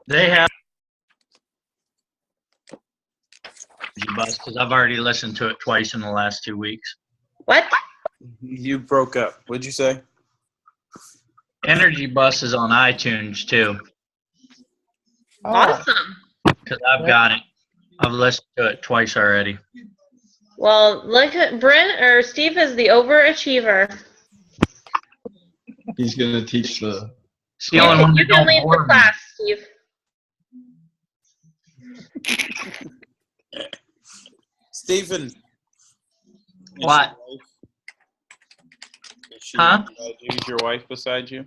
They have bus because I've already listened to it twice in the last 2 weeks. What? You broke up. What'd you say? Energy Bus is on iTunes too Awesome. because I've got it. I've listened to it twice already. Well, look at Bryn or Steve is the overachiever. He's gonna teach the. It's the only one You that can don't lead the bore me. class, Steve. Stephen. What? Huh? Is your wife beside you?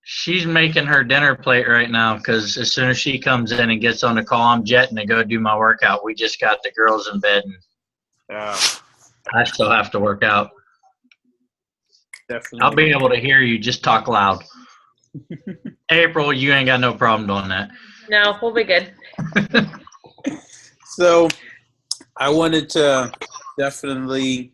She's making her dinner plate right now because as soon as she comes in and gets on the call, I'm jetting to go do my workout. We just got the girls in bed, and I still have to work out. Definitely. I'll be able to hear you. Just talk loud. April, you ain't got no problem doing that. No, we'll be good. So I wanted to definitely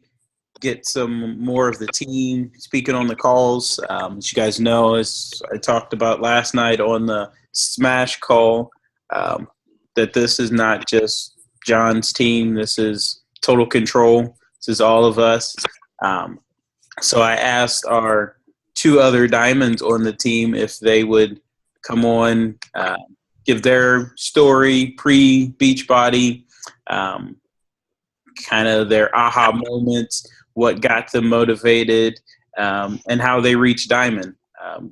get some more of the team speaking on the calls. As you guys know, as I talked about last night on the Smash call, that this is not just John's team. This is total control. This is all of us. So I asked our two other diamonds on the team if they would come on, give their story pre-Beachbody, kind of their aha moments, what got them motivated, and how they reached Diamond,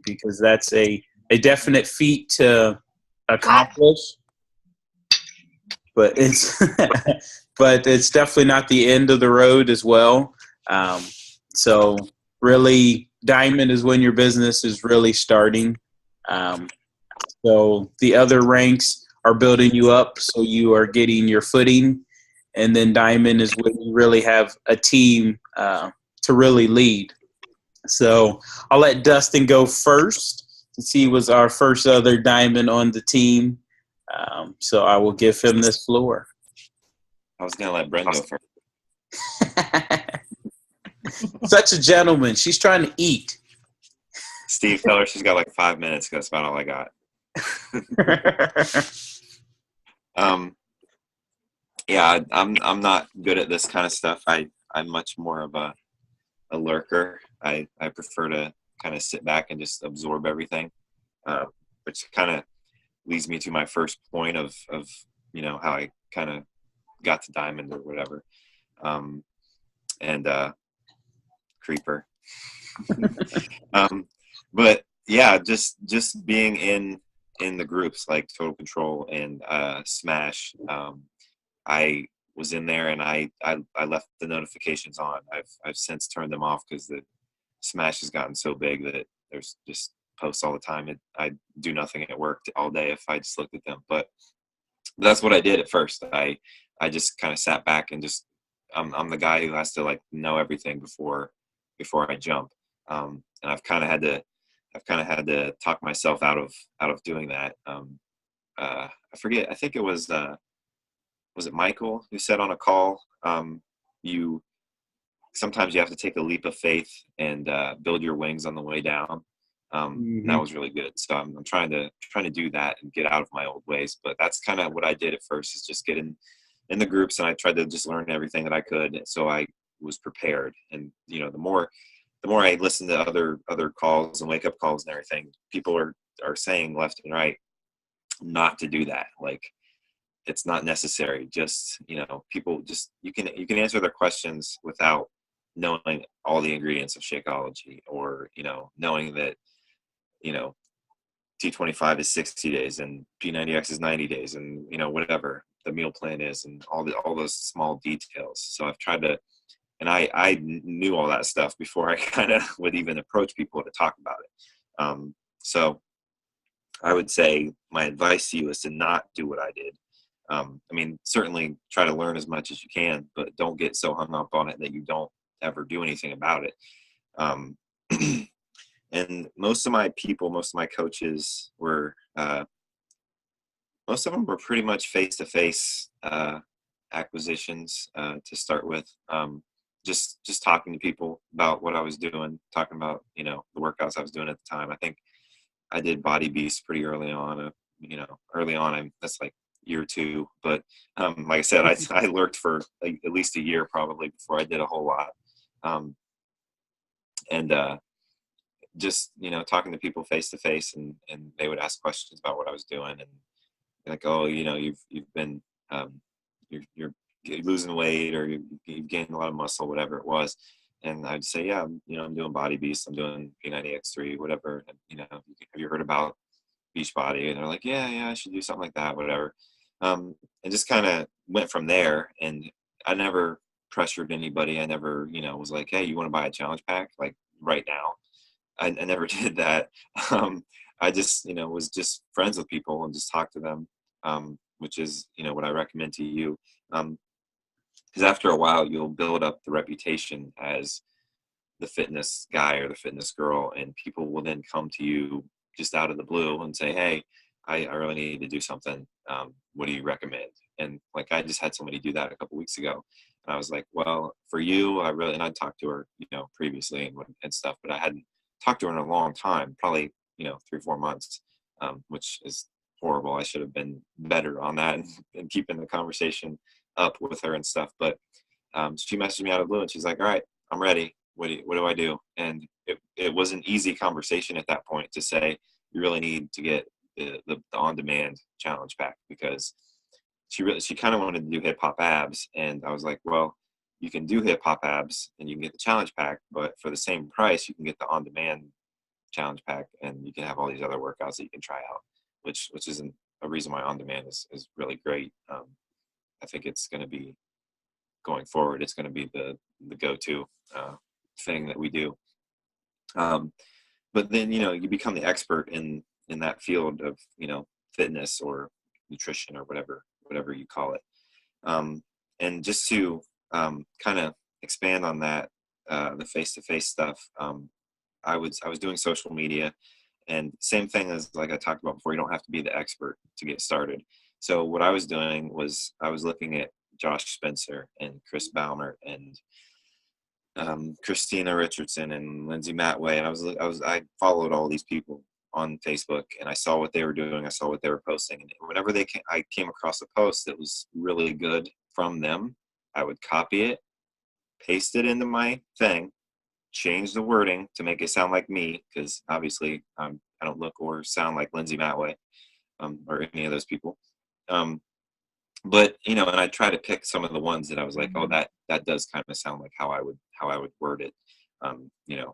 because that's a definite feat to accomplish. But it's but it's definitely not the end of the road as well. So really, Diamond is when your business is really starting. So the other ranks are building you up, so you are getting your footing. And then Diamond is when you really have a team to really lead. So I'll let Dustin go first since he was our first other Diamond on the team. So I will give him this floor. I was going to let Bryn go first. Such a gentleman. She's trying to eat. Steve, tell her she's got like 5 minutes. That's about all I got. Yeah, I'm not good at this kind of stuff. I'm much more of a lurker. I prefer to kind of sit back and just absorb everything, which kind of leads me to my first point of how I kind of got to Diamond or whatever, and Creeper. But yeah, just being in the groups like Total Control and Smash. I was in there and I left the notifications on. I've since turned them off because the Smash has gotten so big that there's just posts all the time. I do nothing at work all day if I just looked at them. But that's what I did at first. I just kind of sat back and just I'm the guy who has to like know everything before I jump. And I've kind of had to talk myself out of doing that. I forget. I think it was it Michael who said on a call, sometimes you have to take a leap of faith and build your wings on the way down. And that was really good. So I'm trying to do that and get out of my old ways. But that's kind of what I did at first, is just get in the groups, and I tried to just learn everything that I could, so I was prepared. And the more I listen to other calls and wake up calls and everything, people are saying left and right not to do that. Like, it's not necessary. Just people just you can answer their questions without knowing all the ingredients of Shakeology, or knowing that T25 is 60 days and P90X is 90 days, and whatever the meal plan is, and all those small details. So I've tried to, and I knew all that stuff before I kind of would even approach people to talk about it. So I would say my advice to you is to not do what I did. Certainly try to learn as much as you can, but don't get so hung up on it that you don't ever do anything about it. And most of my coaches were, most of them were pretty much face-to-face acquisitions to start with. Just talking to people about what I was doing, talking about, the workouts I was doing at the time. I think I did Body Beast pretty early on. That's like year 2. But like I said, I lurked for like at least a year probably before I did a whole lot. And just, talking to people face to face, and they would ask questions about what I was doing, and like, oh, you've been, you're losing weight, or you've gained a lot of muscle, whatever it was. And I'd say, yeah, I'm doing Body Beast, I'm doing P90X3, whatever. And, have you heard about Beachbody? And they're like, yeah, I should do something like that, whatever. And just kind of went from there. And I never pressured anybody. I never, was like, hey, you want to buy a challenge pack like right now? I never did that. I just, was just friends with people and just talked to them, which is, what I recommend to you. Because after a while, you'll build up the reputation as the fitness guy or the fitness girl, and people will then come to you just out of the blue and say, hey, I really need to do something. What do you recommend? And like, I just had somebody do that a couple weeks ago. And I was like, well, for you, and I talked to her, previously and stuff, but I hadn't talked to her in a long time, probably, 3 or 4 months, which is horrible. I should have been better on that and keeping the conversation up with her and stuff. But she messaged me out of the blue, and she's like, all right, I'm ready. What do I do? And it was an easy conversation at that point to say, you really need to get the on-demand challenge pack, because she kind of wanted to do hip hop abs. And I was like, well, you can do hip hop abs and you can get the challenge pack, but for the same price, you can get the on-demand challenge pack, and you can have all these other workouts that you can try out, which isn't a reason why on-demand is really great. I think it's going to be, going forward, it's going to be the go-to thing that we do. But then, you become the expert in that field of, fitness or nutrition or whatever you call it. And just to kind of expand on that, the face-to-face stuff, I was doing social media, and same thing as like I talked about before, you don't have to be the expert to get started. So what I was doing was I was looking at Josh Spencer and Chris Baumer and Christina Richardson and Lindsay Matway, and I followed all these people on Facebook, and I saw what they were doing, I saw what they were posting, and whenever I came across a post that was really good from them, I would copy it, paste it into my thing, change the wording to make it sound like me, because obviously I don't look or sound like Lindsay Matway or any of those people. But and I try to pick some of the ones that I was like, oh, that does kind of sound like how I would word it,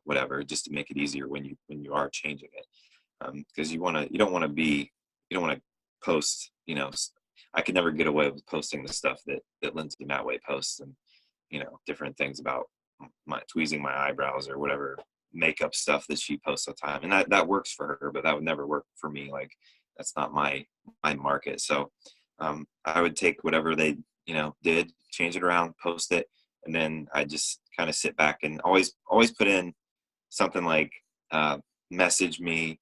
whatever, just to make it easier when you are changing it, because you don't want to post. I could never get away with posting the stuff that Lindsay Matway posts, and different things about tweezing my eyebrows or whatever makeup stuff that she posts all the time, and that works for her, but that would never work for me. Like, that's not my market. So I would take whatever they did, change it around, post it, and then I just kind of sit back and always put in something like message me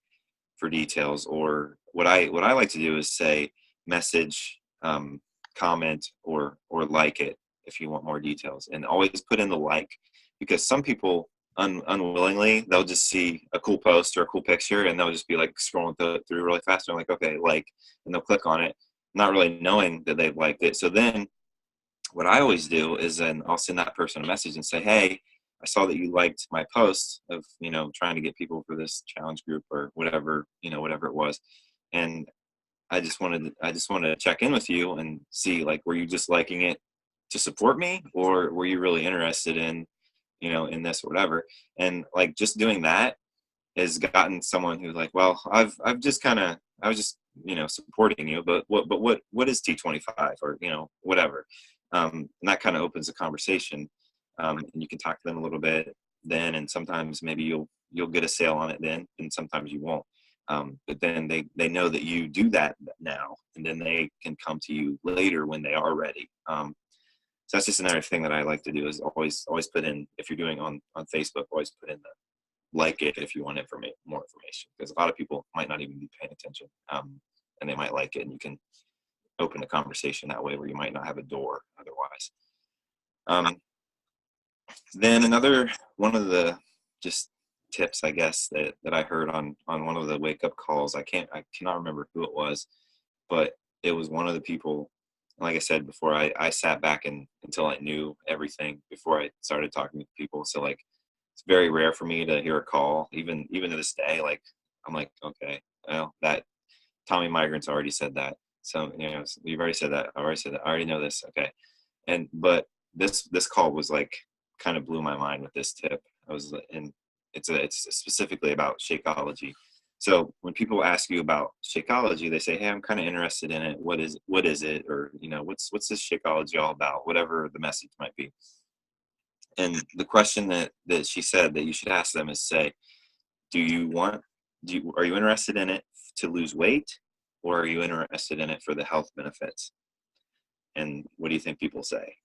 for details, or what I like to do is say message, comment, or like it if you want more details, and always put in the like, because some people unwillingly, they'll just see a cool post or a cool picture, and they'll just be like scrolling through really fast, and like, okay, like, and they'll click on it, not really knowing that they've liked it. So then what I always do is then I'll send that person a message and say, hey, I saw that you liked my post of, trying to get people for this challenge group or whatever, whatever it was. And I just wanted to check in with you and see, like, were you just liking it to support me, or were you really interested in, in this or whatever? And like, just doing that has gotten someone who's like, well, I was just supporting you, but what is T25, or, whatever. And that kind of opens a conversation. And you can talk to them a little bit then, and sometimes maybe you'll get a sale on it then, and sometimes you won't. But then they know that you do that now, and then they can come to you later when they are ready. So that's just another thing that I like to do, is always put in, if you're doing on Facebook, always put in the like it if you want more information, because a lot of people might not even be paying attention, and they might like it, and you can open a conversation that way where you might not have a door otherwise. Then another one of the just tips, I guess, that I heard on one of the wake up calls. I cannot remember who it was, but it was one of the people. Like I said before, I sat back until I knew everything before I started talking to people. So like, it's very rare for me to hear a call, even to this day. Like, I'm like, okay, well, that Tommy Migrant's already said that. So, you've already said that. I already said that. I already know this. Okay. But this call was like, kind of blew my mind with this tip. It's specifically about Shakeology. So when people ask you about Shakeology, they say, hey, I'm kind of interested in it. What is it? Or, what's this Shakeology all about? Whatever the message might be. And the question that she said that you should ask them is, say, are you interested in it to lose weight, or are you interested in it for the health benefits? And what do you think people say?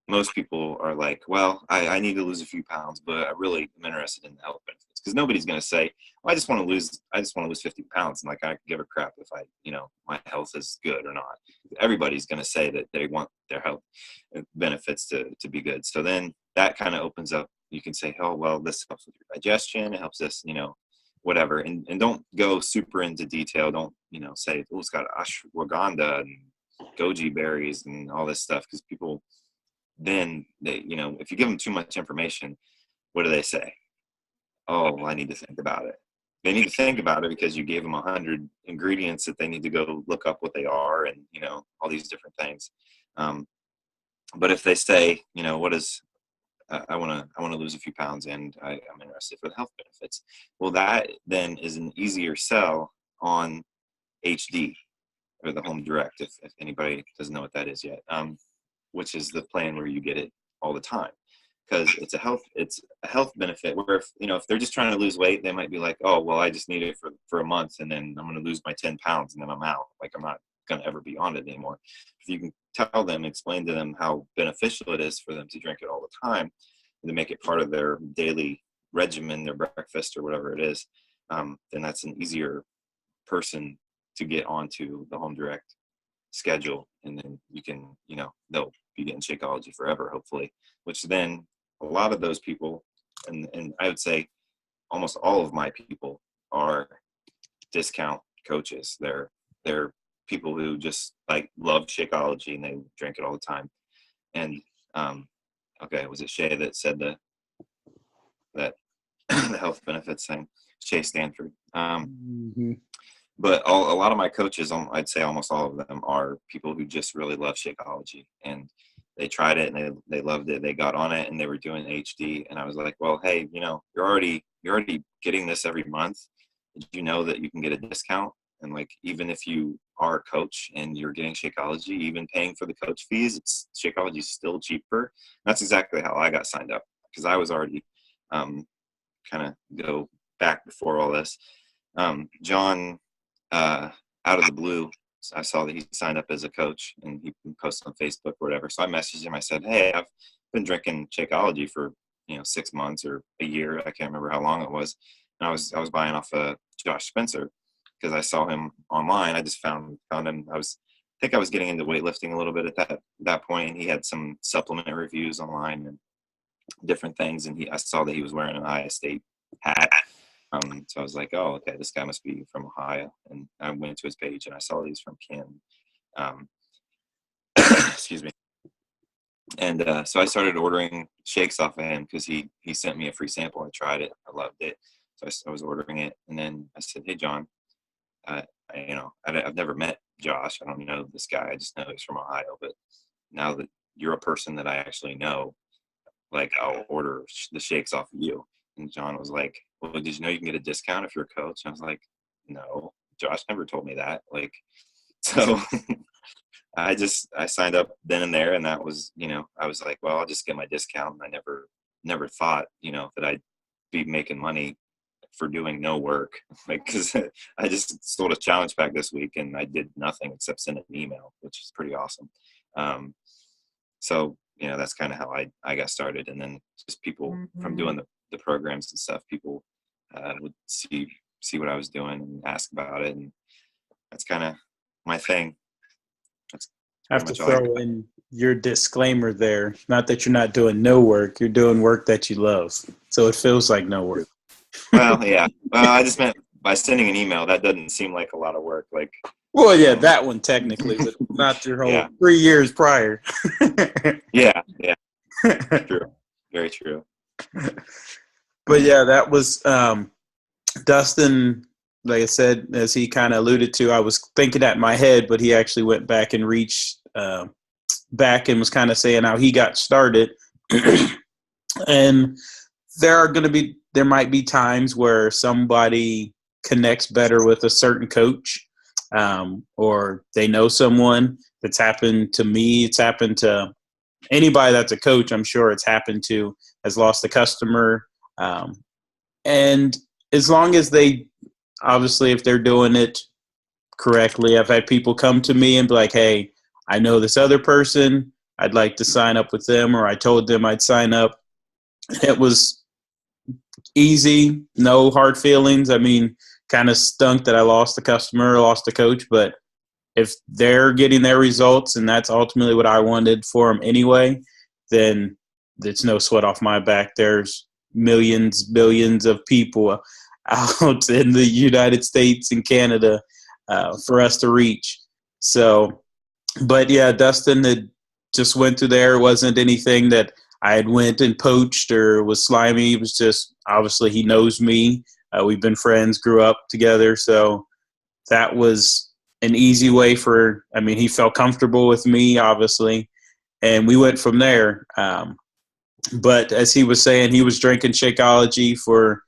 Most people are like, well, I need to lose a few pounds, but I really am interested in the health benefits, because nobody's going to say, well, I just want to lose 50 pounds. And like, I could give a crap if my health is good or not. Everybody's going to say that they want their health benefits to be good. So then that kind of opens up. You can say, oh, well, this helps with your digestion. It helps us, whatever. And don't go super into detail. Don't, say, oh, it's got ashwagandha and goji berries and all this stuff, because people, then they, if you give them too much information, what do they say? Oh, well, I need to think about it. They need to think about it because you gave them 100 ingredients that they need to go look up what they are, and all these different things. But if they say, what is, I want to lose a few pounds and I'm interested for the health benefits. Well, that then is an easier sell on HD, or the Home Direct, if anybody doesn't know what that is yet. Which is the plan where you get it all the time, because it's a health benefit. Where if they're just trying to lose weight, they might be like, oh, well, I just need it for a month, and then I'm going to lose my 10 pounds, and then I'm out. Like, I'm not going to ever be on it anymore. If you can tell them, explain to them how beneficial it is for them to drink it all the time, and to make it part of their daily regimen, their breakfast or whatever it is, then that's an easier person to get onto the Home Direct schedule, and then you can, they'll be getting Shakeology forever, hopefully, which then a lot of those people, and I would say almost all of my people, are discount coaches. They're people who just like love Shakeology and they drink it all the time. And okay, was it Shay that said that the health benefits thing? Shay Stanford. But a lot of my coaches, I'd say almost all of them, are people who just really love Shakeology, and they tried it and they loved it. They got on it and they were doing HD, and I was like, well, hey, you're already getting this every month. Did you know that you can get a discount? And like, even if you are a coach and you're getting Shakeology, even paying for the coach fees, Shakeology is still cheaper. That's exactly how I got signed up, because I was already kind of go back before all this. John, out of the blue, I saw that he signed up as a coach, and he posted on Facebook or whatever. So I messaged him. I said, hey, I've been drinking Shakeology for 6 months or a year. I can't remember how long it was. And I was buying off Josh Spencer, because I saw him online. I just found him. I think I was getting into weightlifting a little bit at that point, and he had some supplement reviews online and different things. And I saw that he was wearing an Ohio State hat. So I was like, oh, okay, this guy must be from Ohio. And I went to his page and I saw he's from Ken. Excuse me. And so I started ordering shakes off of him, because he sent me a free sample. I tried it. I loved it. So I was ordering it. And then I said, hey, John, I've never met Josh. I don't know this guy. I just know he's from Ohio. But now that you're a person that I actually know, like, I'll order the shakes off of you. And John was like, well, did you know you can get a discount if you're a coach? And I was like, no, Josh never told me that. Like, so I signed up then and there, and that was, I was like, well, I'll just get my discount. And I never thought, that I'd be making money for doing no work. Like, because I just sold a challenge pack this week, and I did nothing except send an email, which is pretty awesome. So, that's kind of how I got started. And then just people from doing the programs and stuff, people would see what I was doing and ask about it, and that's kind of my thing. That's I have to throw in your disclaimer there. Not that you're not doing no work, you're doing work that you love, so it feels like no work. Well, yeah. Well, I just meant by sending an email. That doesn't seem like a lot of work. Like. Well, yeah, that one technically, but not your whole Yeah. 3 years prior. Yeah. True. Very true. But yeah, that was Dustin. Like I said, as he kind of alluded to, I was thinking that in my head, but he actually went back and reached back and was kind of saying how he got started. And there might be times where somebody connects better with a certain coach, or they know someone. That's happened to me. It's happened to anybody that's a coach. I'm sure it's happened to, has lost a customer. And as long as they, obviously, if they're doing it correctly, I've had people come to me and be like, hey, I know this other person. I'd like to sign up with them, or I told them I'd sign up. It was easy, no hard feelings. I mean, kind of stunk that I lost the customer, lost the coach, but if they're getting their results and that's ultimately what I wanted for them anyway, then it's no sweat off my back. There's millions, billions of people out in the United States and Canada for us to reach. So, but yeah, Dustin had just went through there. It wasn't anything that I had went and poached or was slimy. It was just, obviously he knows me. We've been friends, grew up together. So that was an easy way he felt comfortable with me, obviously. And we went from there. But as he was saying, he was drinking Shakeology for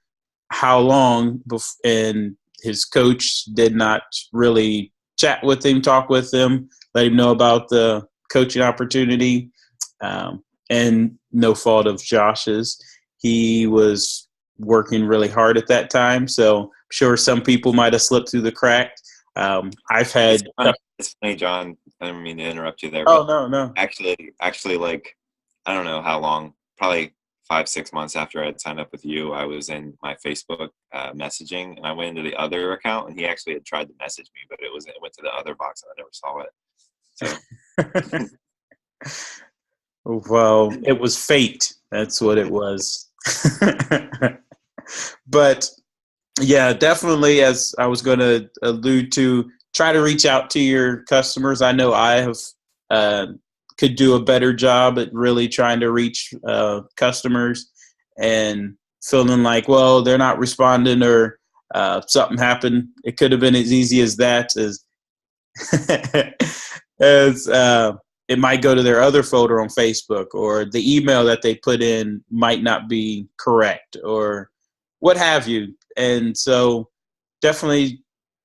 how long, and his coach did not really chat with him, talk with him, let him know about the coaching opportunity. And no fault of Josh's. He was working really hard at that time, so I'm sure some people might have slipped through the crack. I've had. It's funny, John. I didn't mean to interrupt you there. Oh, no. Actually, like, I don't know how long. Probably 5-6 months after I had signed up with you, I was in my Facebook messaging, and I went into the other account, and he actually had tried to message me, but it went to the other box, and I never saw it. So. Well, it was fate. That's what it was. But yeah, definitely, as I was going to allude to, try to reach out to your customers. I know I have could do a better job at really trying to reach customers, and feeling like, well, they're not responding, or something happened. It could have been as easy as that, as it might go to their other folder on Facebook, or the email that they put in might not be correct, or what have you. And so definitely,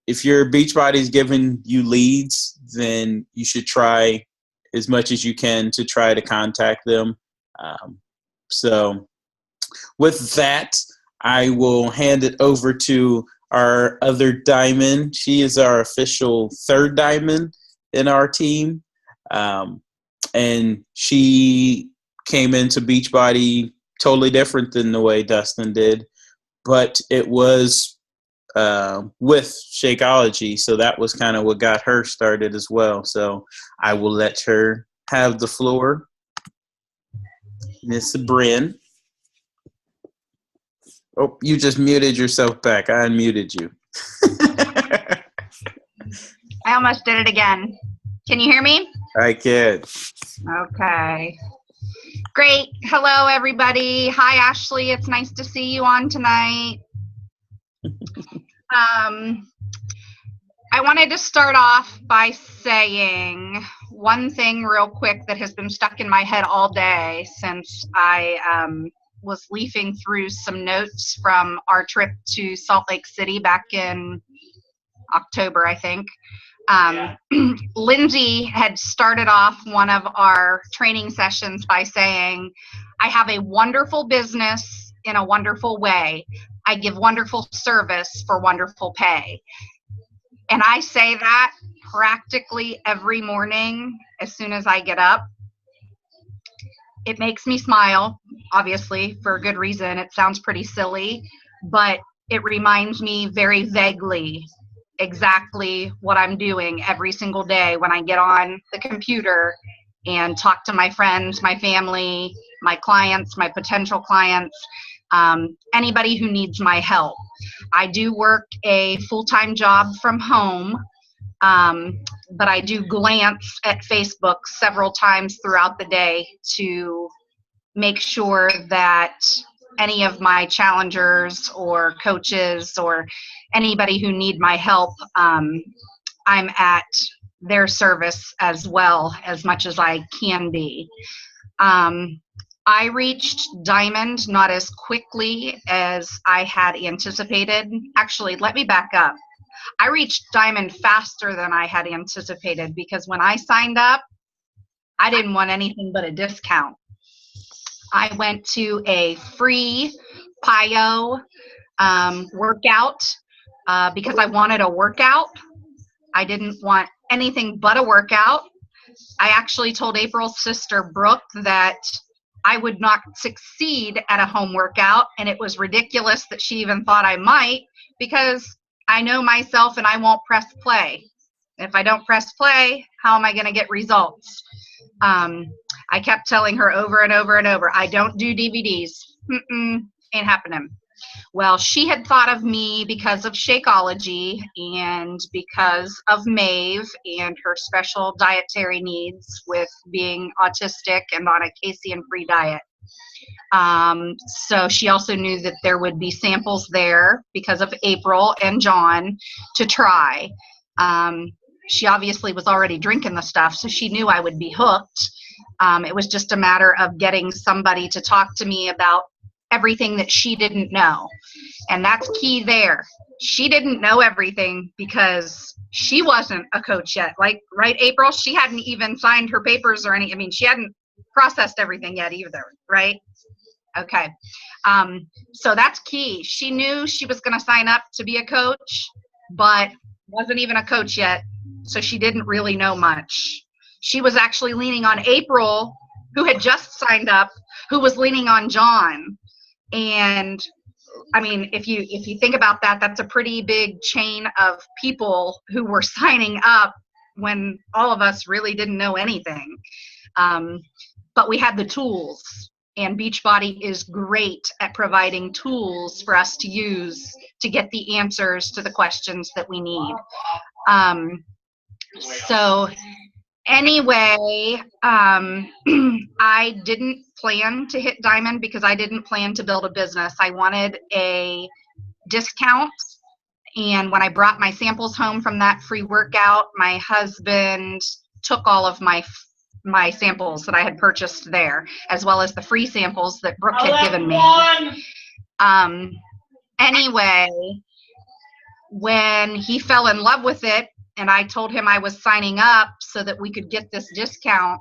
if your Beachbody is giving you leads, then you should try as much as you can to try to contact them. So with that, I will hand it over to our other diamond. She is our official third diamond in our team. And she came into Beachbody totally different than the way Dustin did, but it was with Shakeology, so that was kind of what got her started as well. So I will let her have the floor. Miss Bryn. Oh, you just muted yourself back. I unmuted you. I almost did it again. Can you hear me? I can. Okay. Great. Hello, everybody. Hi, Ashley. It's nice to see you on tonight. I wanted to start off by saying one thing real quick that has been stuck in my head all day since I was leafing through some notes from our trip to Salt Lake City back in October, I think. Lindsay had started off one of our training sessions by saying, I have a wonderful business in a wonderful way. I give wonderful service for wonderful pay. And I say that practically every morning as soon as I get up. It makes me smile, obviously, for a good reason. It sounds pretty silly, but it reminds me very vaguely exactly what I'm doing every single day when I get on the computer and talk to my friends, my family, my clients, my potential clients. Anybody who needs my help. I do work a full-time job from home, but I do glance at Facebook several times throughout the day to make sure that any of my challengers or coaches or anybody who need my help, I'm at their service as well, as much as I can be. I reached Diamond not as quickly as I had anticipated. Actually, let me back up. I reached Diamond faster than I had anticipated, because when I signed up, I didn't want anything but a discount. I went to a free PIO workout because I wanted a workout. I didn't want anything but a workout. I actually told April's sister, Brooke, that I would not succeed at a home workout, and it was ridiculous that she even thought I might, because I know myself and I won't press play. If I don't press play, how am I going to get results? I kept telling her over and over and over, I don't do DVDs. Ain't happening. Well, she had thought of me because of Shakeology and because of Maeve and her special dietary needs with being autistic and on a casein-free diet. So she also knew that there would be samples there because of April and John to try. She obviously was already drinking the stuff, so she knew I would be hooked. It was just a matter of getting somebody to talk to me about everything that she didn't know. And that's key there. She didn't know everything because she wasn't a coach yet. Like, right, April? She hadn't even signed her papers or any, I mean, she hadn't processed everything yet either, right? Okay. So that's key. She knew she was going to sign up to be a coach, but wasn't even a coach yet. So she didn't really know much. She was actually leaning on April, who had just signed up, who was leaning on John. And I mean, if you think about that, that's a pretty big chain of people who were signing up when all of us really didn't know anything. But we had the tools, and Beachbody is great at providing tools for us to use to get the answers to the questions that we need. So anyway, I didn't plan to hit Diamond because I didn't plan to build a business. I wanted a discount. And when I brought my samples home from that free workout, my husband took all of my samples that I had purchased there, as well as the free samples that Brooke had given me. Anyway, when he fell in love with it, and I told him I was signing up so that we could get this discount,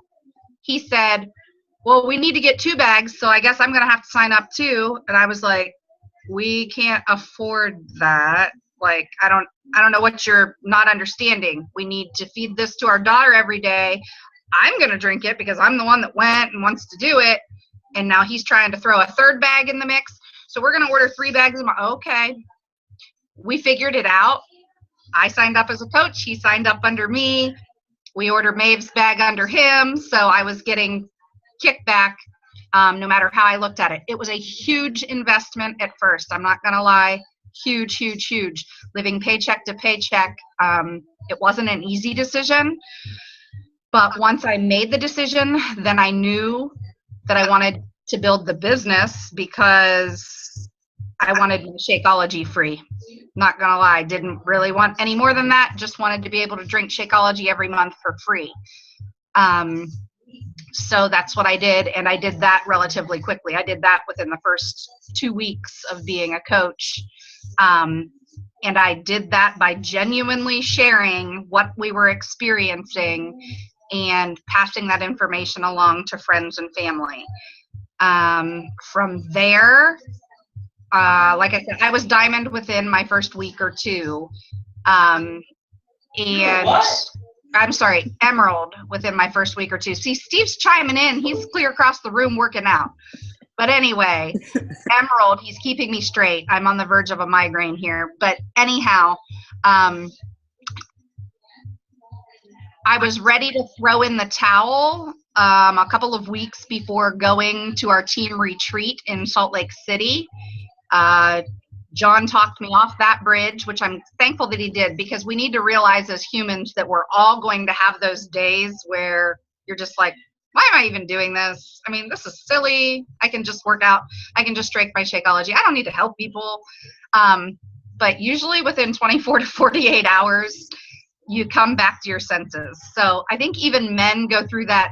he said, well, we need to get 2 bags, so I guess I'm going to have to sign up too. And I was like, we can't afford that. Like, I don't know what you're not understanding. We need to feed this to our daughter every day. I'm going to drink it because I'm the one that went and wants to do it. And now he's trying to throw a 3rd bag in the mix. So we're going to order 3 bags. Okay. We figured it out. I signed up as a coach. He signed up under me. We ordered Maeve's bag under him. So I was getting kickback no matter how I looked at it. It was a huge investment at first. I'm not going to lie. Huge, huge, huge. Living paycheck to paycheck. It wasn't an easy decision. But once I made the decision, then I knew that I wanted to build the business because I wanted Shakeology free. Not gonna lie, didn't really want any more than that. Just wanted to be able to drink Shakeology every month for free. So that's what I did, and I did that relatively quickly. I did that within the first 2 weeks of being a coach. And I did that by genuinely sharing what we were experiencing and passing that information along to friends and family. From there, like I said, I was Diamond within my first week or 2. And I'm sorry, Emerald within my first week or 2. See, Steve's chiming in. He's clear across the room working out. But anyway, Emerald, he's keeping me straight. I'm on the verge of a migraine here. But anyhow, I was ready to throw in the towel a couple of weeks before going to our team retreat in Salt Lake City. John talked me off that bridge, which I'm thankful that he did, because we need to realize as humans that we're all going to have those days where you're just like, why am I even doing this? I mean, this is silly. I can just work out. I can just strike my Shakeology. I don't need to help people. But usually within 24 to 48 hours, you come back to your senses. So I think even men go through that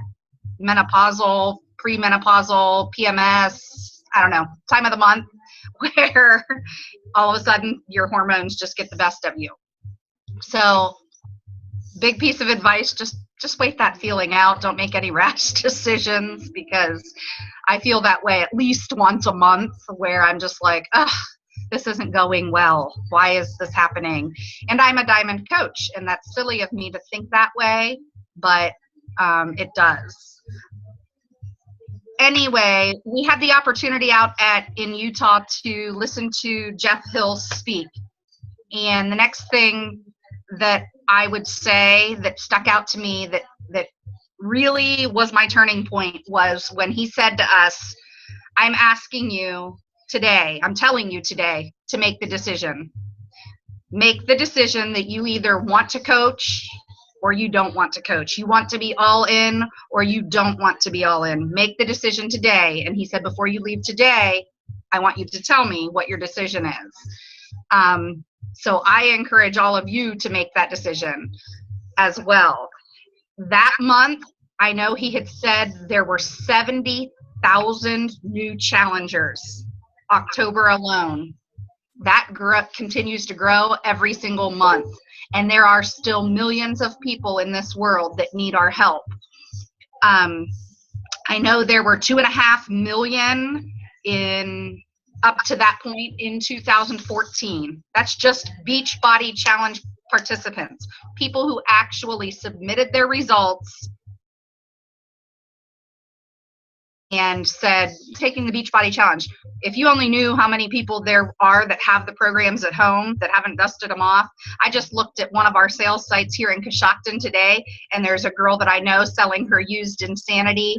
menopausal, premenopausal, PMS, I don't know, time of the month, where all of a sudden your hormones just get the best of you. So big piece of advice, just wait that feeling out. Don't make any rash decisions, because I feel that way at least once a month, where I'm just like, ugh, this isn't going well. Why is this happening? And I'm a diamond coach, and that's silly of me to think that way, but it does. Anyway, we had the opportunity out in Utah to listen to Jeff Hill speak. And the next thing that I would say that stuck out to me that really was my turning point was when he said to us, I'm asking you today, I'm telling you today to make the decision. Make the decision that you either want to coach or you don't want to coach. You want to be all in or you don't want to be all in. Make the decision today. And he said, before you leave today, I want you to tell me what your decision is. So I encourage all of you to make that decision as well. That month, I know he had said there were 70,000 new challengers, October alone. That continues to grow every single month. And there are still millions of people in this world that need our help. I know there were 2.5 million up to that point in 2014. That's just Beachbody Challenge participants, people who actually submitted their results and said, taking the Beachbody Challenge. If you only knew how many people there are that have the programs at home that haven't dusted them off. I just looked at one of our sales sites here in Coshocton today, and there's a girl that I know selling her used Insanity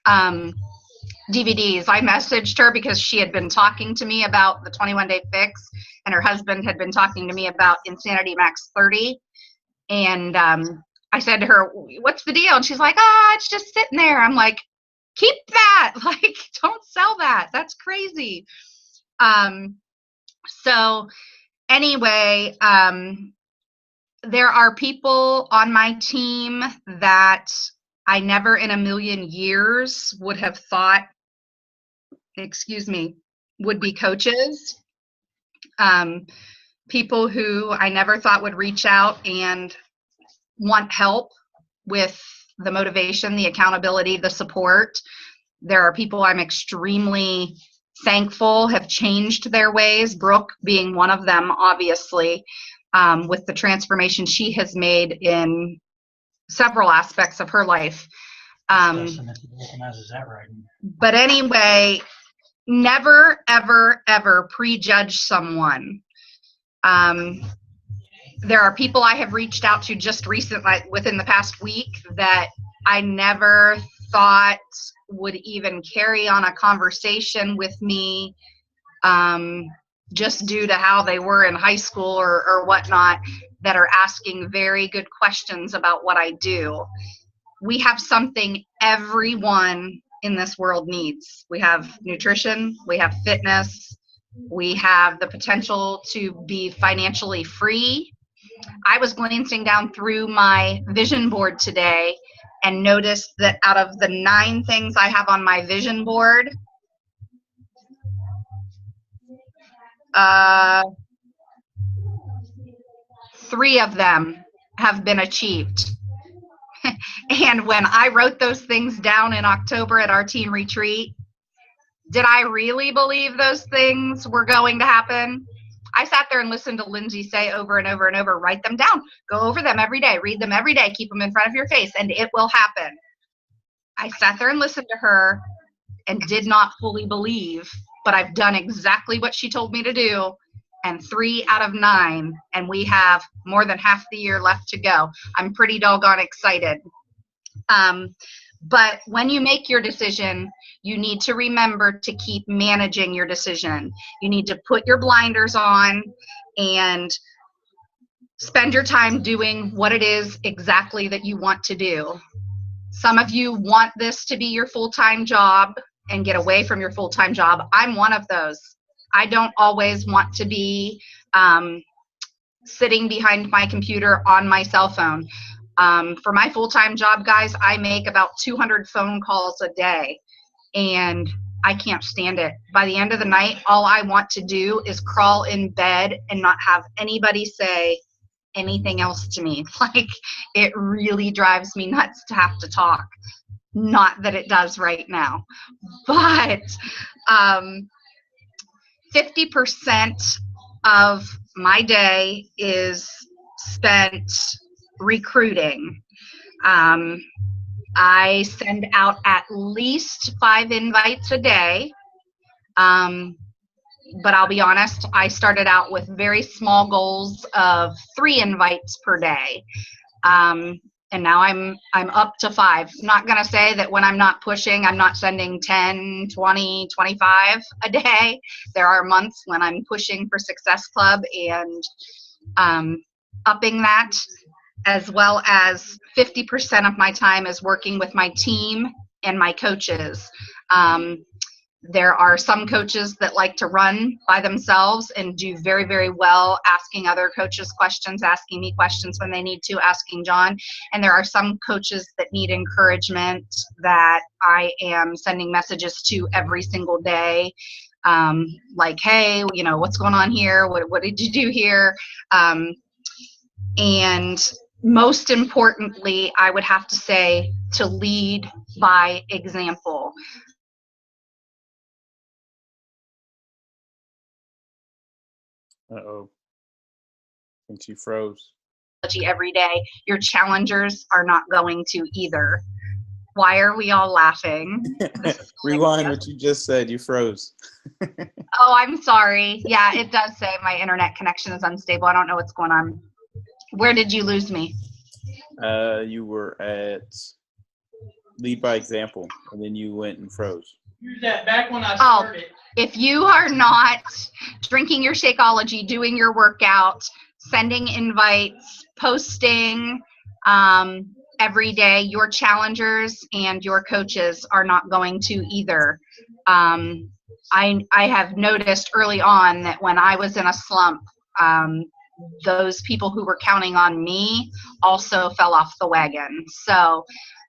DVDs. I messaged her because she had been talking to me about the 21-day fix, and her husband had been talking to me about Insanity Max 30. And I said to her, what's the deal? And she's like, it's just sitting there. I'm like, keep that. Like, don't sell that. That's crazy. So anyway, there are people on my team that I never in a million years would have thought, would be coaches. People who I never thought would reach out and want help with the motivation, the accountability, the support. There are people I'm extremely thankful have changed their ways, Brooke being one of them, obviously, with the transformation she has made in several aspects of her life. But anyway, never, ever, ever prejudge someone. There are people I have reached out to just recently, within the past week, that I never thought would even carry on a conversation with me, just due to how they were in high school or whatnot, that are asking very good questions about what I do. We have something everyone in this world needs. We have nutrition, we have fitness, we have the potential to be financially free. I was glancing down through my vision board today and noticed that out of the 9 things I have on my vision board, 3 of them have been achieved. And when I wrote those things down in October at our team retreat, did I really believe those things were going to happen? I sat there and listened to Lindsay say over and over and over, write them down, go over them every day, read them every day, keep them in front of your face, and it will happen. I sat there and listened to her and did not fully believe, but I've done exactly what she told me to do, and 3 out of 9, and we have more than half the year left to go. I'm pretty doggone excited. But when you make your decision, you need to remember to keep managing your decision. You need to put your blinders on and spend your time doing what it is exactly that you want to do. Some of you want this to be your full-time job and get away from your full-time job. I'm one of those. I don't always want to be sitting behind my computer on my cell phone. For my full-time job, guys, I make about 200 phone calls a day, and I can't stand it. By the end of the night, all I want to do is crawl in bed and not have anybody say anything else to me. Like, it really drives me nuts to have to talk. Not that it does right now, but 50% of my day is spent recruiting. I send out at least 5 invites a day. But I'll be honest, I started out with very small goals of 3 invites per day. And now I'm up to 5. I'm not going to say that when I'm not pushing, I'm not sending 10, 20, 25 a day. There are months when I'm pushing for Success Club and upping that, as well as 50% of my time is working with my team and my coaches. There are some coaches that like to run by themselves and do very, very well asking other coaches questions, asking me questions when they need to, asking John. And there are some coaches that need encouragement that I am sending messages to every single day. Like, hey, you know, what's going on here? What did you do here? And most importantly, I would have to say to lead by example. Uh-oh. I think she froze. Every day. Your challengers are not going to either. Why are we all laughing? Rewind what you just said. You froze. Oh, I'm sorry. Yeah, it does say my internet connection is unstable. I don't know what's going on. Where did you lose me? You were at lead by example, and then you went and froze. Use that back when I started. If you are not drinking your Shakeology, doing your workout, sending invites, posting every day, your challengers and your coaches are not going to either. I have noticed early on that when I was in a slump, those people who were counting on me also fell off the wagon. So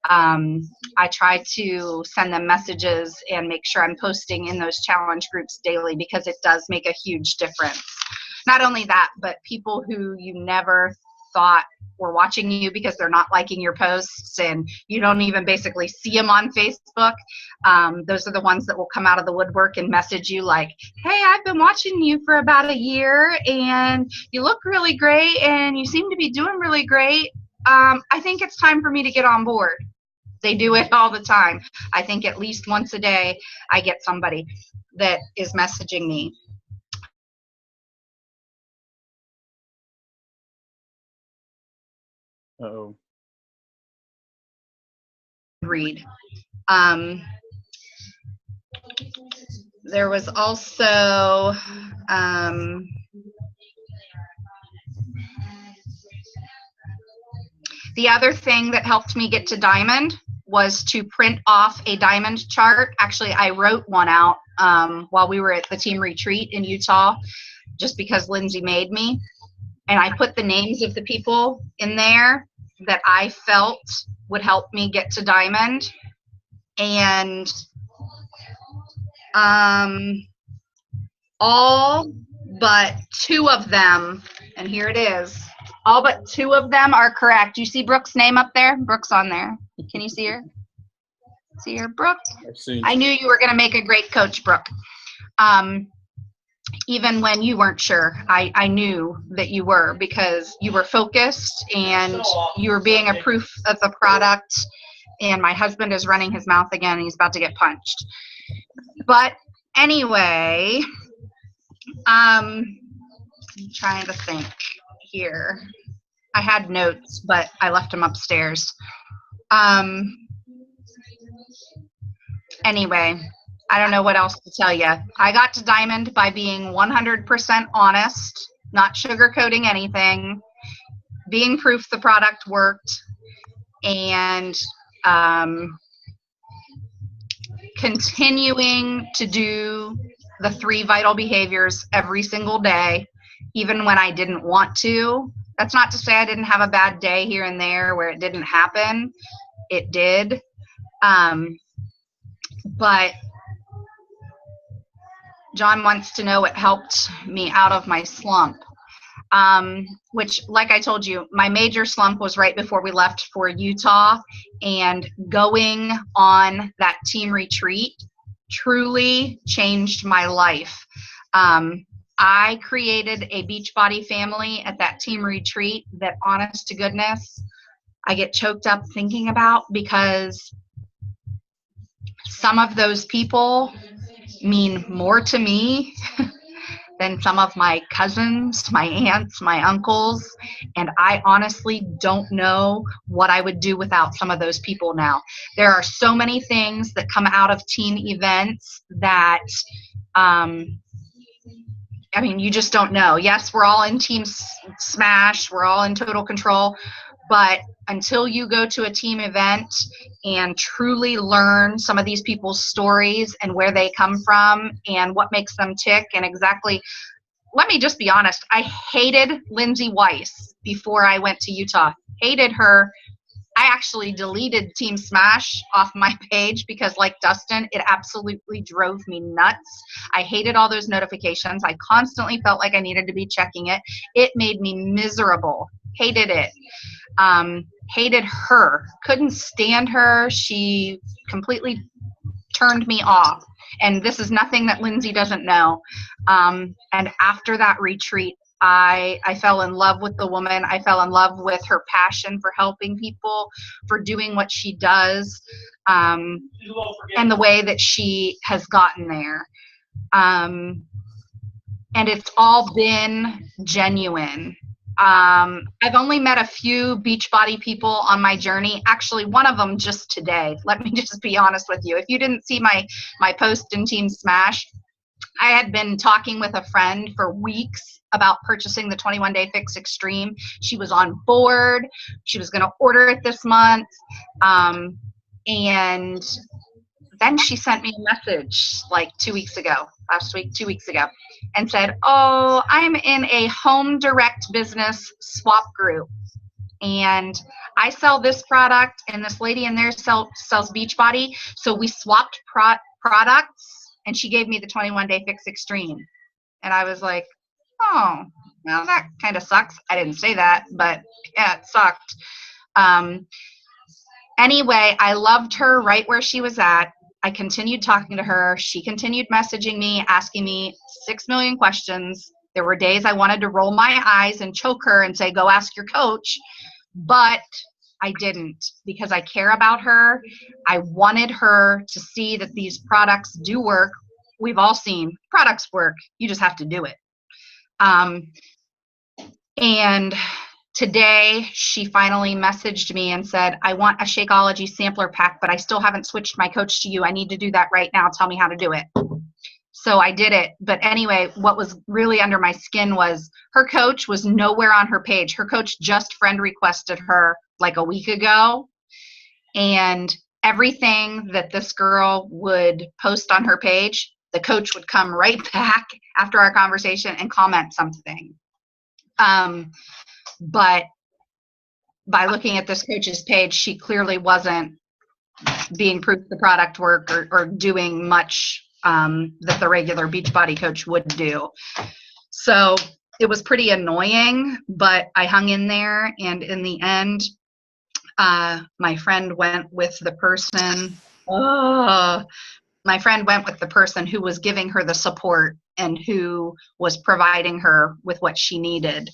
I try to send them messages and make sure I'm posting in those challenge groups daily, because it does make a huge difference. Not only that, but people who you never thought were watching you because they're not liking your posts and you don't even basically see them on Facebook. Those are the ones that will come out of the woodwork and message you like, hey, I've been watching you for about a year and you look really great and you seem to be doing really great. I think it's time for me to get on board. They do it all the time. I think at least once a day I get somebody that is messaging me. Uh-oh. Read. There was also the other thing that helped me get to diamond was to print off a diamond chart. Actually, I wrote one out while we were at the team retreat in Utah, just because Lindsay made me. And I put the names of the people in there that I felt would help me get to diamond. And all but 2 of them, and here it is, all but 2 of them are correct. You see Brooke's name up there? Brooke's on there. Can you see her? See her, Brooke? I knew you were going to make a great coach, Brooke. Even when you weren't sure, I knew that you were, because you were focused and you were being a proof of the product. And my husband is running his mouth again and he's about to get punched. But anyway, I'm trying to think here. I had notes, but I left them upstairs. Anyway, I don't know what else to tell you. I got to Diamond by being 100% honest, not sugarcoating anything, being proof the product worked, and continuing to do the 3 vital behaviors every single day, even when I didn't want to. That's not to say I didn't have a bad day here and there where it didn't happen. It did. But John wants to know what helped me out of my slump, which, like I told you, my major slump was right before we left for Utah, and going on that team retreat truly changed my life. I created a Beachbody family at that team retreat that, honest to goodness, I get choked up thinking about, because some of those people mean more to me than some of my cousins, my aunts, my uncles, and I honestly don't know what I would do without some of those people now. There are so many things that come out of team events that, I mean, you just don't know. Yes, we're all in Team Smash, we're all in Total Control, but until you go to a team event and truly learn some of these people's stories and where they come from and what makes them tick, and exactly, let me just be honest, I hated Lindsay Weiss before I went to Utah. Hated her. I actually deleted Team Smash off my page because, like Dustin, it absolutely drove me nuts. I hated all those notifications. I constantly felt like I needed to be checking it. It made me miserable. Hated it. Hated her. Couldn't stand her. She completely turned me off. And this is nothing that Lindsay doesn't know. And after that retreat, I fell in love with the woman. I fell in love with her passion for helping people, for doing what she does, and the way that she has gotten there. And it's all been genuine. I've only met a few Beachbody people on my journey. Actually, one of them just today. Let me just be honest with you. If you didn't see my post in Team Smash, I had been talking with a friend for weeks about purchasing the 21-Day Fix Extreme. She was on board. She was going to order it this month. And then she sent me a message like 2 weeks ago, and said, oh, I'm in a home direct business swap group, and I sell this product, and this lady in there sells Beachbody. So we swapped products, and she gave me the 21-Day Fix Extreme. And I was like, oh, well, that kind of sucks. I didn't say that, but yeah, it sucked. Anyway, I loved her right where she was at. I continued talking to her. She continued messaging me, asking me 6 million questions. There were days I wanted to roll my eyes and choke her and say, go ask your coach. But I didn't, because I care about her. I wanted her to see that these products do work. We've all seen products work. You just have to do it. And today she finally messaged me and said, I want a Shakeology sampler pack, but I still haven't switched my coach to you. I need to do that right now. Tell me how to do it. So I did it. But anyway, what was really under my skin was her coach was nowhere on her page. Her coach just friend requested her like a week ago. And everything that this girl would post on her page, the coach would come right back after our conversation and comment something. But by looking at this coach's page, she clearly wasn't being proof the product work or doing much that the regular Beachbody coach would do. So it was pretty annoying, but I hung in there, and in the end, my friend went with the person. My friend went with the person who was giving her the support and who was providing her with what she needed.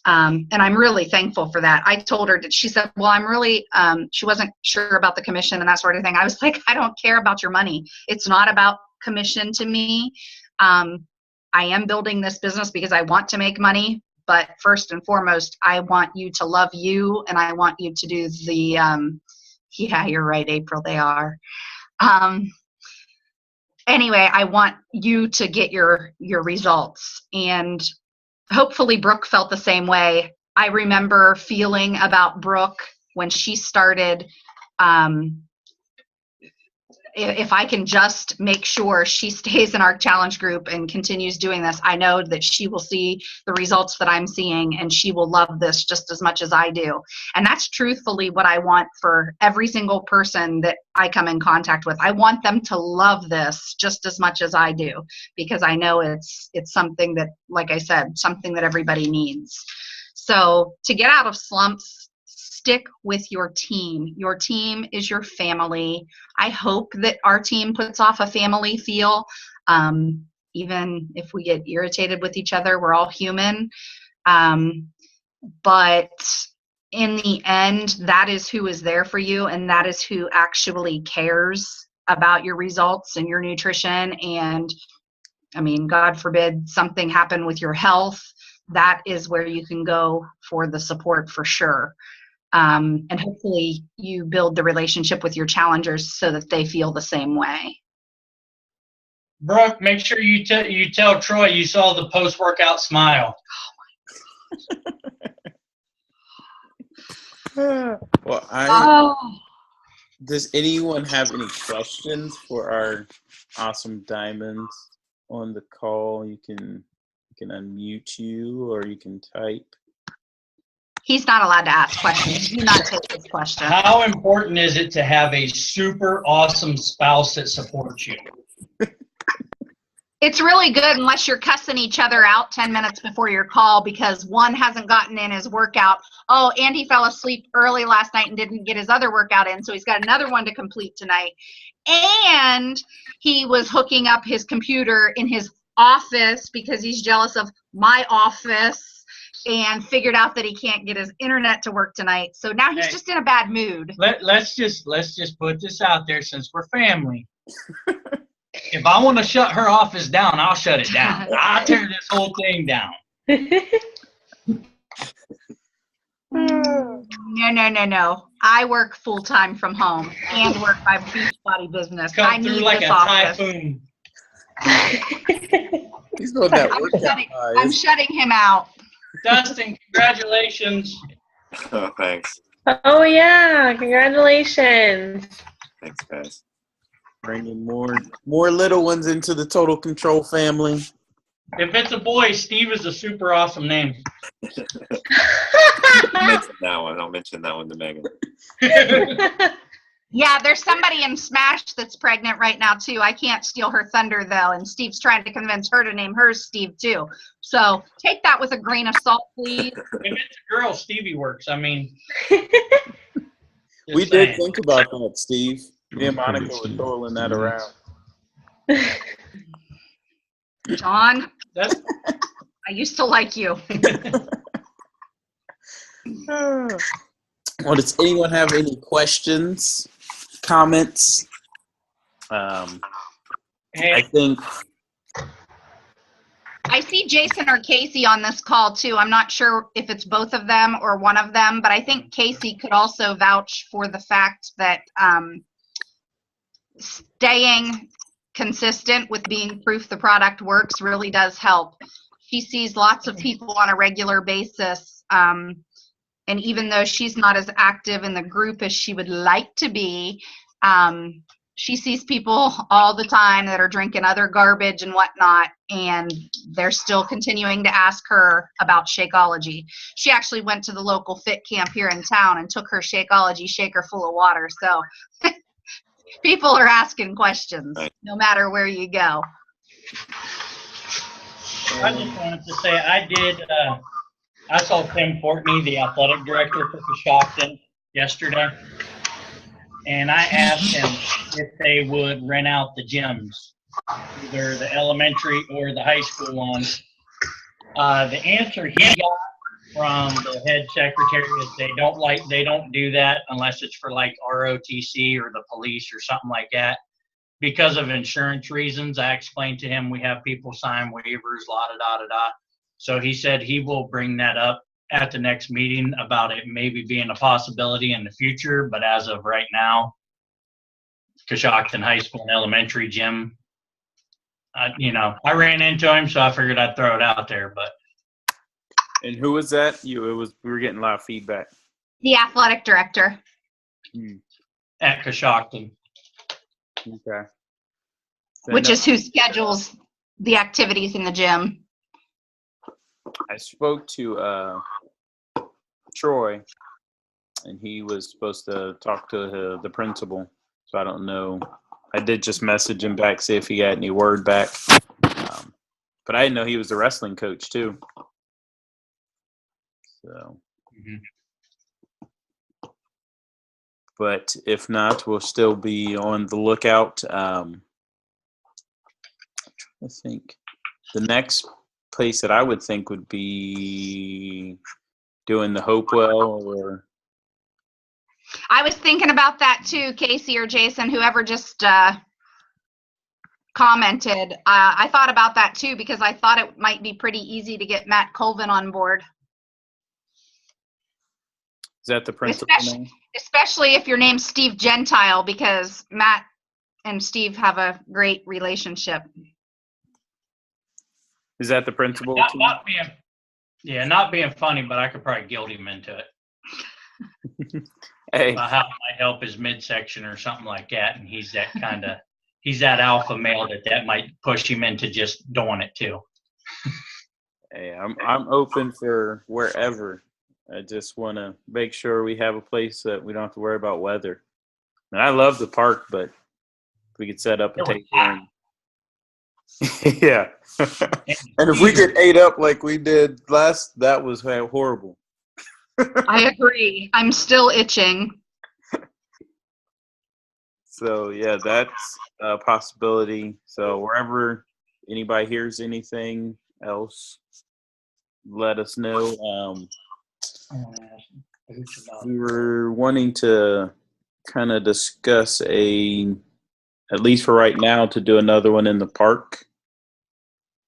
And I'm really thankful for that. I told her that, she said, well, I'm really, she wasn't sure about the commission and that sort of thing. I was like, I don't care about your money. It's not about commission to me. I am building this business because I want to make money. But first and foremost, I want you to love you, and I want you to do the, yeah, you're right, April, they are. anyway, I want you to get your results, and hopefully Brooke felt the same way. I remember feeling about Brooke when she started, if I can just make sure she stays in our challenge group and continues doing this, I know that she will see the results that I'm seeing, and she will love this just as much as I do. And that's truthfully what I want for every single person that I come in contact with. I want them to love this just as much as I do, because I know it's something that, like I said, something that everybody needs. So to get out of slumps, stick with your team. Your team is your family. I hope that our team puts off a family feel. Even if we get irritated with each other, we're all human. But in the end, that is who is there for you, and that is who actually cares about your results and your nutrition. And I mean, God forbid something happen with your health, that is where you can go for the support for sure. And hopefully you build the relationship with your challengers so that they feel the same way. Brooke, make sure you tell Troy you saw the post-workout smile. Well, does anyone have any questions for our awesome diamonds on the call? You can unmute you, or you can type. He's not allowed to ask questions. Do not take this question. How important is it to have a super awesome spouse that supports you? It's really good unless you're cussing each other out 10 minutes before your call because one hasn't gotten in his workout. Oh, Andy fell asleep early last night and didn't get his other workout in, so he's got another one to complete tonight. And he was hooking up his computer in his office because he's jealous of my office and figured out that he can't get his internet to work tonight. So now he's just in a bad mood. Let's just put this out there since we're family. If I want to shut her office down, I'll shut it down. I'll tear this whole thing down. No. I work full time from home and work my Beachbody business. Come I through need like this a office. typhoon. He's doing that workout. I'm shutting him out. Dustin, congratulations. Oh, thanks. Oh, yeah. Congratulations. Thanks, guys. Bringing more little ones into the Total Control family. If it's a boy, Steve is a super awesome name. I'll mention that one to Megan. Yeah, there's somebody in Smash that's pregnant right now, too. I can't steal her thunder, though, and Steve's trying to convince her to name hers Steve, too. So take that with a grain of salt, please. If it's a girl, Stevie works. I mean. We did think about that, Steve. Me and Monica were throwing that around. John, I used to like you. Well, does anyone have any questions, comments? I think I see Jason or Casey on this call too. I'm not sure if it's both of them or one of them, but I think Casey could also vouch for the fact that staying consistent with being proof the product works really does help. She sees lots of people on a regular basis, and even though she's not as active in the group as she would like to be, she sees people all the time that are drinking other garbage and whatnot, and they're still continuing to ask her about Shakeology. She actually went to the local fit camp here in town and took her Shakeology shaker full of water. So people are asking questions no matter where you go. I just wanted to say I saw Tim Fortney, the athletic director for Coshocton, yesterday. And I asked him if they would rent out the gyms, either the elementary or the high school ones. The answer he got from the head secretary is they don't do that unless it's for like ROTC or the police or something like that. Because of insurance reasons, I explained to him we have people sign waivers, la-da-da-da-da. So he said he will bring that up at the next meeting about it maybe being a possibility in the future, but as of right now, Coshocton High School and Elementary gym I ran into him, so I figured I'd throw it out there. But And who was that? We were getting a lot of feedback. The athletic director. at Coshocton. Okay. Which is who schedules the activities in the gym. I spoke to Troy, and he was supposed to talk to the principal. So I don't know. I did just message him back, see if he got any word back. But I didn't know he was the wrestling coach too. So. But if not, we'll still be on the lookout. I think the next place that I would think would be doing the Hopewell or. I was thinking about that too, Casey or Jason, whoever just commented. I thought about that too because I thought it might be pretty easy to get Matt Colvin on board. Is that the principal name? Especially if your name's Steve Gentile, because Matt and Steve have a great relationship. Is that the principal? Not being funny, but I could probably guilt him into it. Hey. About how it might help his midsection or something like that, and he's that alpha male that might push him into just doing it too. Hey, I'm open for wherever. I just want to make sure we have a place that we don't have to worry about weather. And I love the park, but if we could set up a table. Yeah. And if we get ate up like we did last, that was horrible. I agree. I'm still itching. So, yeah, that's a possibility. So wherever anybody hears anything else, let us know. We were wanting to kind of discuss at least for right now, to do another one in the park.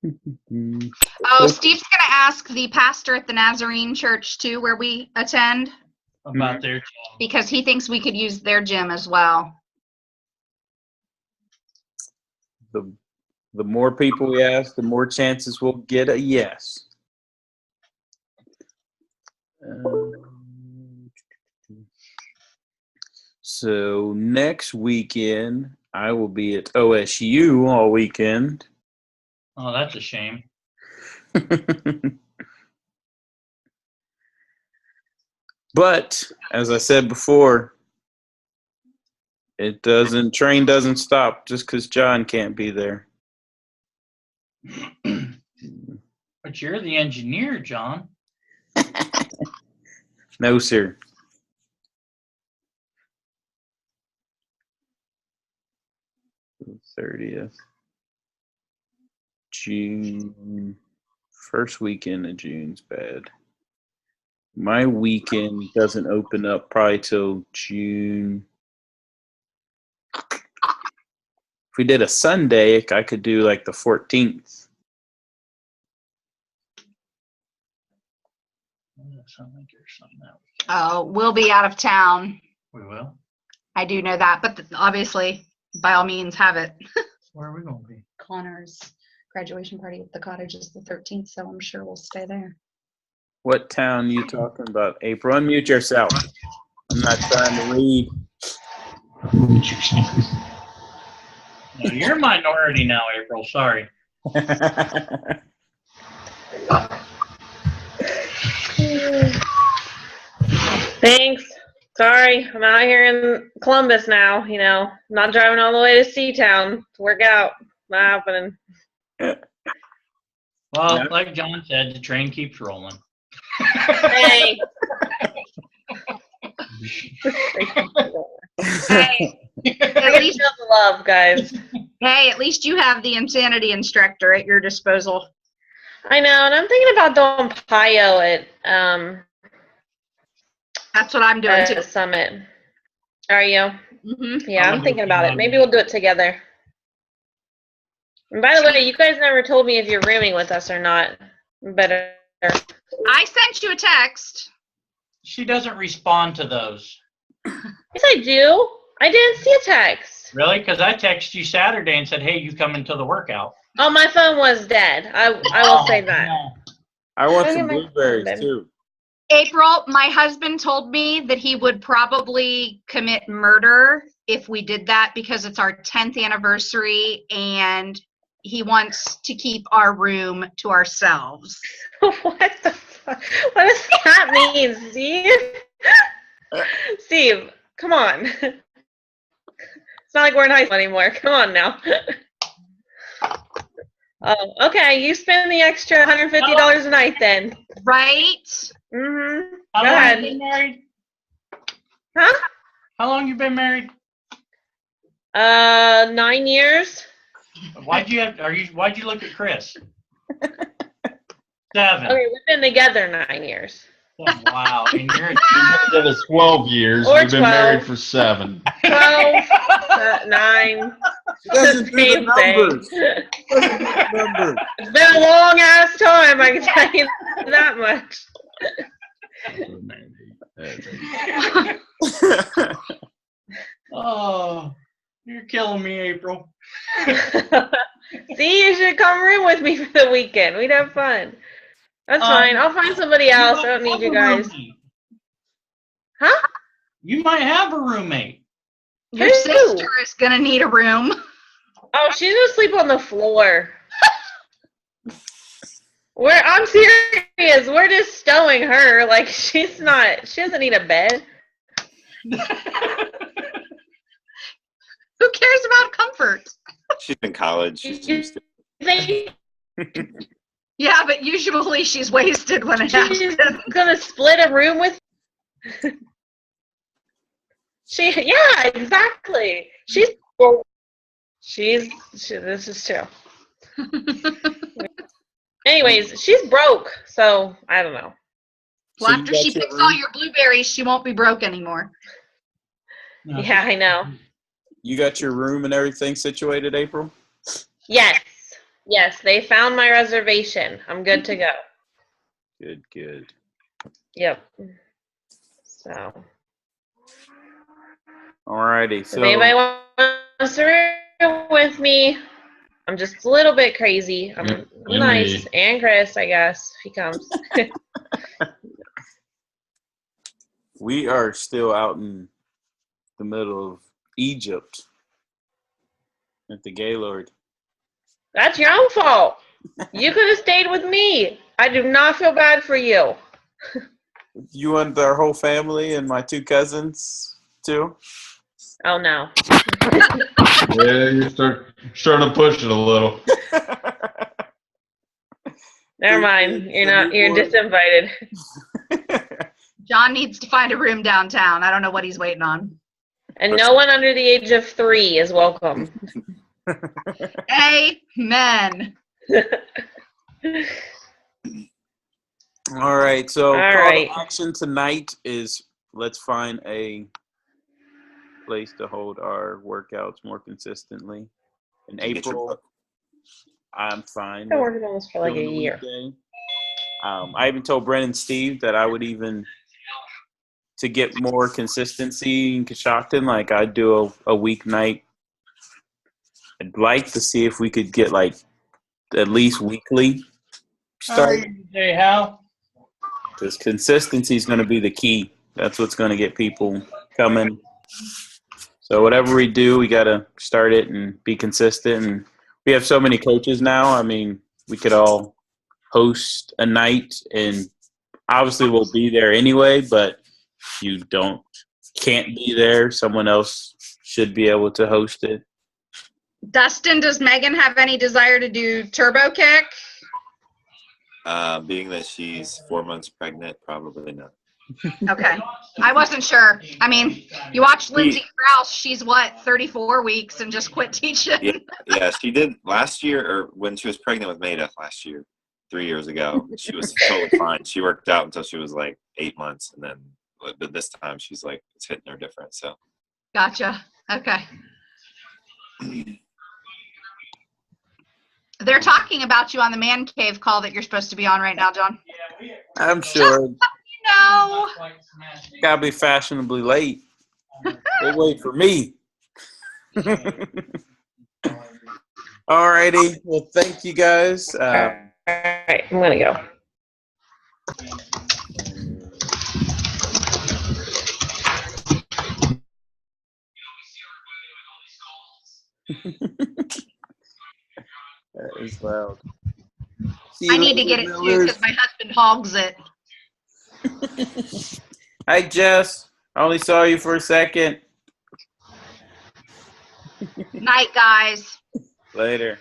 Oh, Steve's going to ask the pastor at the Nazarene Church too, where we attend. About their gym. Because he thinks we could use their gym as well. The more people we ask, the more chances we'll get a yes. So next weekend, I will be at OSU all weekend. Oh, that's a shame. But as I said before, train doesn't stop just because John can't be there. But you're the engineer, John. No, sir. The 30th. June. First weekend of June's bad. My weekend doesn't open up probably till June. If we did a Sunday, I could do like the 14th. Oh, we'll be out of town. We will. I do know that, but obviously, by all means, have it. Where are we going to be? Connor's graduation party at the cottage is the 13th, so I'm sure we'll stay there. What town are you talking about? April, unmute yourself. I'm not trying to read. No, you're a minority now, April. Sorry. Thanks. Sorry, I'm out here in Columbus now. Not driving all the way to Seatown to work out. Not happening. Well, like John said, the train keeps rolling. Hey. Hey, at least the love, guys. Hey, at least you have the insanity instructor at your disposal. I know, and I'm thinking about doing PIO at That's what I'm doing too. Summit. Are you? Mm-hmm. Yeah, I'm thinking about it. Maybe we'll do it together. And by the way, you guys never told me if you're rooming with us or not. Better. I sent you a text. She doesn't respond to those. Yes, I do. I didn't see a text. Really? Because I texted you Saturday and said, hey, you coming to the workout. Oh, my phone was dead. I will say that. I want Look some at my blueberries phone, babe. too. April, my husband told me that he would probably commit murder if we did that because it's our 10th anniversary and he wants to keep our room to ourselves. What the fuck? What does that mean, Steve? Steve, come on. It's not like we're in high school anymore. Come on now. Oh, okay. You spend the extra $150 a night then. Right? Mm-hmm. How Go long ahead. you been married? Huh? How long you been married? 9 years. Why'd you look at Chris? 7. Okay, we've been together 9 years. Oh, wow. And you're We've been together 12 years. Or We've been 12. married for 7. 12, 9. She doesn't do the Same numbers. thing. She doesn't do the numbers. It's been a long ass time, I can tell you that much. Oh, you're killing me, April. See, you should come room with me for the weekend. We'd have fun. That's fine. I'll find somebody else. I don't need you guys. Huh? You might have a roommate. Your Who? sister is going to need a room. Oh, she's gonna sleep on the floor. I'm serious. We're just stowing her. Like, she doesn't need a bed. Who cares about comfort? She's in college. She's used to it. Yeah, but usually she's wasted when it happens. She's gonna split a room with. Yeah, exactly. This is true. Anyways, she's broke, so I don't know. Well, So you after got she your picks room? all your blueberries, she won't be broke anymore. No. Yeah, I know. You got your room and everything situated, April? Yes, they found my reservation. I'm good to go. Good. Yep. So, Alrighty. if So anybody wants to room with me, I'm just a little bit crazy. I'm Yep, nice. me. And Chris, I guess, if he comes. we are still out in the middle of Egypt at the Gaylord. That's your own fault. You could have stayed with me. I do not feel bad for you. You and our whole family and my 2 cousins too? Oh, no. Yeah, you're starting to push it a little. Never mind. You're disinvited. John needs to find a room downtown. I don't know what he's waiting on. And no one under the age of 3 is welcome. Amen. All right, so All call right. to action tonight is let's find a place to hold our workouts more consistently. In Get your April, book. I'm fine. I've been with working on this for like a doing the year. weekday. I even told Bryn and Steve that I would even, to get more consistency in Coshocton, like I'd do a weeknight. I'd like to see if we could get like at least weekly start. Hey, Hal. Because consistency is going to be the key. That's what's going to get people coming. So whatever we do, we got to start it and be consistent. And we have so many coaches now. I mean, we could all host a night, and obviously we'll be there anyway. But if you can't be there, someone else should be able to host it. Dustin, does Megan have any desire to do turbo kick? Being that she's 4 months pregnant, probably not. Okay. I wasn't sure. I mean, you watch Lindsay Krause, she's 34 weeks and just quit teaching. Yeah, she did last year, or when she was pregnant with Maida last year, 3 years ago. She was totally fine. She worked out until she was like 8 months, and then, but this time she's like, it's hitting her different. So. Gotcha. Okay. They're talking about you on the man cave call that you're supposed to be on right now, John. I'm sure. No. Gotta be fashionably late. They wait for me. All righty. Well, thank you guys. All right, I'm gonna go. That is loud. I need to get it too because my husband hogs it. Hi, Jess. I only saw you for a second. Night, guys. Later.